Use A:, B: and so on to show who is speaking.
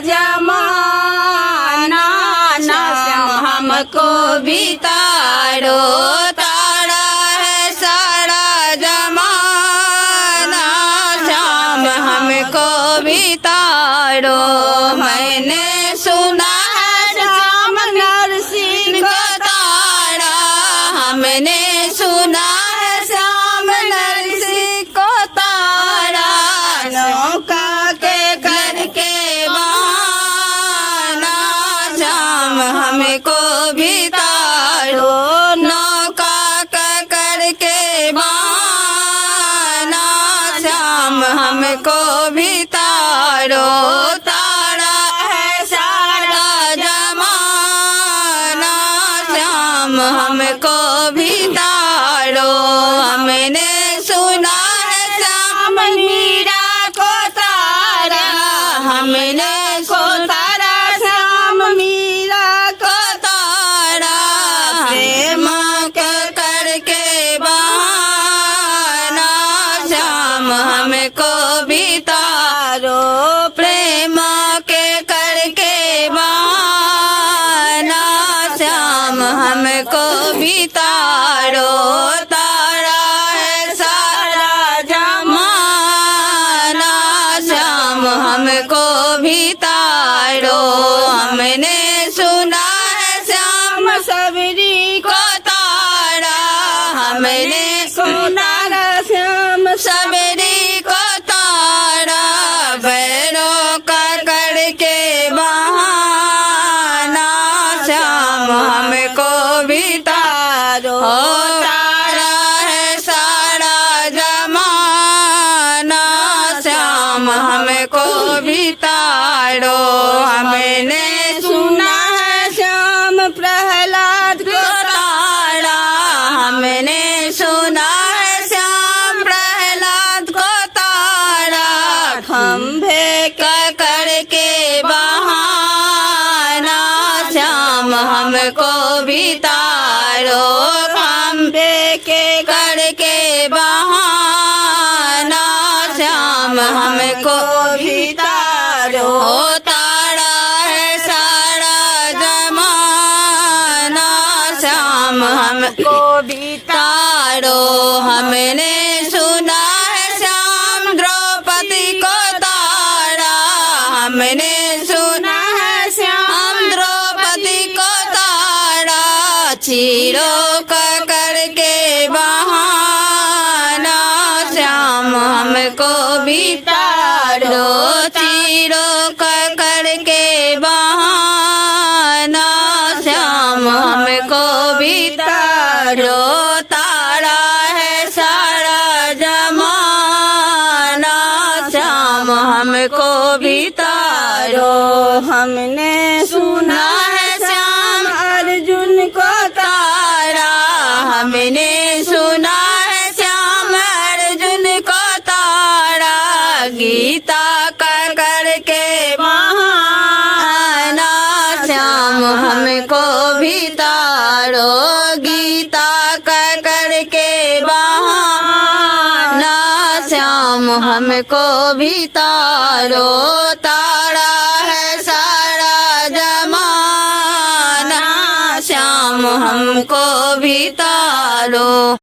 A: जमाना श्याम हमको भी तारो। तारा है सारा जमाना श्याम हमको भी तारो। मैंने सुना है श्याम नरसिंह को तारा। हमने सुना है श्याम नरसिंह को तारा। नौका के करके बहाना श्याम हमको भी तारो। नौका का करके बहाना श्याम हमको भी तारो। तारा है सारा जमाना श्याम हमको भी तारो। हमने सुना है श्याम मीरा को तारा। हमने को तारा श्याम मीरा को तारा। प्रेम के करके बहाना श्याम हमको भी तारो। प्रेम के करके बहाना श्याम हमको भी तारो। तारा है सारा जमाना श्याम हमको भी तारो। हमने सुना है श्याम सबरी को तारा। हमने सुना है श्याम सबरी को तारा। भैरों का करके बहाना श्याम हमको भी तारो। तारा है सारा जमाना श्याम हमको भी तारो। हमने सुना है श्याम प्रहलाद को तारा। हमने सुना है श्याम प्रहलाद को तारा। खंभे का करके बहाना श्याम हमको भी तारो। खंभे के करके बहाना श्याम हमको भी तारो। तारा है सारा जमाना श्याम हमको भी तारो। हमने सुना है श्याम द्रौपदी को तारा। हमने सुना है श्याम द्रौपदी को तारा। चीरों का करके बहाना श्याम हमको भी तारो। चीरों का करके बहाना श्याम हमको भी तारो। तारा है सारा जमाना श्याम हमको भी तारो। हमने सुना है श्याम अर्जुन को तारा। हमने सुना है श्याम अर्जुन को तारा। गीता का करके बहाना श्याम हमको भी तारो। गीता का करके बहाना श्याम हमको भी तारो। तारा है सारा जमाना श्याम हमको भी तारो।